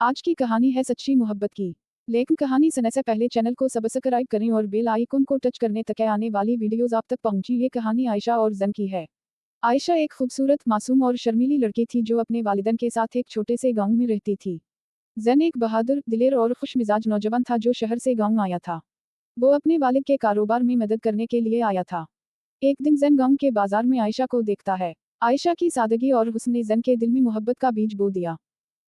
आज की कहानी है सच्ची मोहब्बत की। लेकिन कहानी सुनने से पहले चैनल को सब्सक्राइब करें और बेल आइकन को टच करने तक आने वाली वीडियोस आप तक पहुंची। ये कहानी आयशा और जन की है। आयशा एक खूबसूरत, मासूम और शर्मीली लड़की थी जो अपने वालिदैन के साथ एक छोटे से गांव में रहती थी। जन एक बहादुर, दिलेर और खुश मिजाज नौजवान था जो शहर से गांव आया था। वो अपने वालिद के कारोबार में मदद करने के लिए आया था। एक दिन जन गांव के बाजार में आयशा को देखता है। आयशा की सादगी और हुस्न ने जन के दिल में मोहब्बत का बीज बो दिया।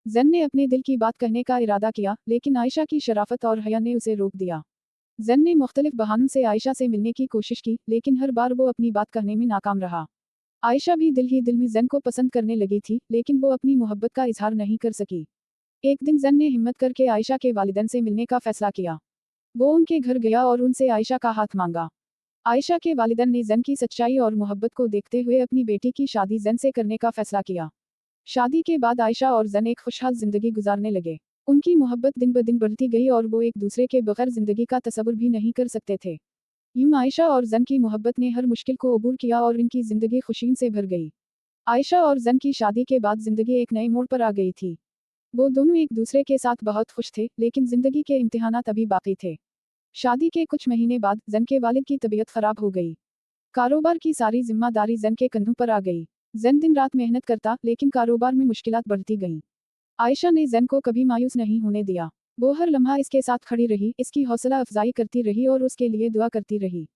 जन ने अपने दिल की बात कहने का इरादा किया, लेकिन आयशा की शराफत और हया ने उसे रोक दिया। जन ने मुख्तलिफ बहानों से आयशा से मिलने की कोशिश की, लेकिन हर बार वो अपनी बात कहने में नाकाम रहा। आयशा भी दिल ही दिल में जन को पसंद करने लगी थी, लेकिन वो अपनी मोहब्बत का इजहार नहीं कर सकी। एक दिन जन ने हिम्मत करके आयशा के वालिदैन से मिलने का फैसला किया। वो उनके घर गया और उनसे आयशा का हाथ मांगा। आयशा के वालिदैन ने जन की सच्चाई और मोहब्बत को देखते हुए अपनी बेटी की शादी जन से करने का फैसला किया। शादी के बाद आयशा और जन एक खुशहाल जिंदगी गुजारने लगे। उनकी मोहब्बत दिन ब दिन बढ़ती गई और वो एक दूसरे के बगैर जिंदगी का तसव्वुर भी नहीं कर सकते थे। यूं आयशा और जन की मोहब्बत ने हर मुश्किल को अबूर किया और इनकी जिंदगी खुशियों से भर गई। आयशा और जन की शादी के बाद जिंदगी एक नए मोड़ पर आ गई थी। वो दोनों एक दूसरे के साथ बहुत खुश थे, लेकिन जिंदगी के इम्तिहानात अभी बाकी थे। शादी के कुछ महीने बाद जन के वालिद की तबीयत खराब हो गई। कारोबार की सारी जिम्मेदारी जन के कंधों पर आ गई। जन दिन रात मेहनत करता, लेकिन कारोबार में मुश्किलात बढ़ती गईं। आयशा ने जन को कभी मायूस नहीं होने दिया। वो हर लम्हा इसके साथ खड़ी रही, इसकी हौसला अफजाई करती रही और उसके लिए दुआ करती रही।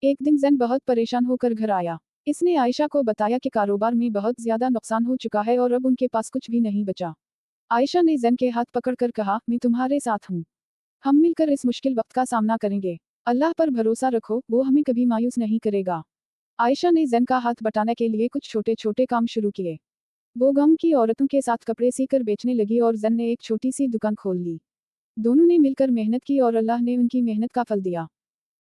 एक दिन जन बहुत परेशान होकर घर आया। इसने आयशा को बताया कि कारोबार में बहुत ज्यादा नुकसान हो चुका है और अब उनके पास कुछ भी नहीं बचा। आयशा ने जन के हाथ पकड़कर कहा, मैं तुम्हारे साथ हूँ। हम मिलकर इस मुश्किल वक्त का सामना करेंगे। अल्लाह पर भरोसा रखो, वो हमें कभी मायूस नहीं करेगा। आयशा ने जन का हाथ बटाने के लिए कुछ छोटे छोटे काम शुरू किए। वो गांव की औरतों के साथ कपड़े सीकर बेचने लगी और जन ने एक छोटी सी दुकान खोल ली। दोनों ने मिलकर मेहनत की और अल्लाह ने उनकी मेहनत का फल दिया।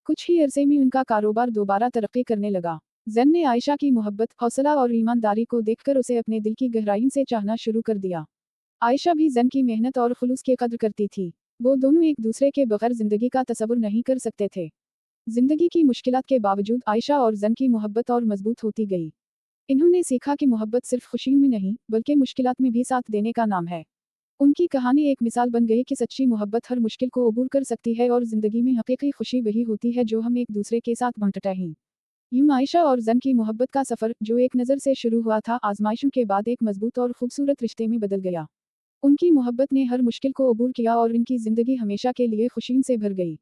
कुछ ही अरसे में उनका कारोबार दोबारा तरक्की करने लगा। जन ने आयशा की मोहब्बत, हौसला और ईमानदारी को देखकर उसे अपने दिल की गहराइयों से चाहना शुरू कर दिया। आयशा भी जन की मेहनत और खुलूस की कद्र करती थी। वो दोनों एक दूसरे के बगैर जिंदगी का तसव्वुर नहीं कर सकते थे। जिंदगी की मुश्किलात के बावजूद आयशा और जन की मोहब्बत और मजबूत होती गई। इन्होंने सीखा कि मोहब्बत सिर्फ खुशियों में नहीं, बल्कि मुश्किलात में भी साथ देने का नाम है। उनकी कहानी एक मिसाल बन गई कि सच्ची मोहब्बत हर मुश्किल को अबूर कर सकती है और जिंदगी में हकीकी खुशी वही होती है जो हम एक दूसरे के साथ बांटते हैं। यूं आयशा और जन की मोहब्बत का सफर, जो एक नज़र से शुरू हुआ था, आजमाइशों के बाद एक मजबूत और खूबसूरत रिश्ते में बदल गया। उनकी मोहब्बत ने हर मुश्किल को अबूर किया और इनकी जिंदगी हमेशा के लिए खुशियों से भर गई।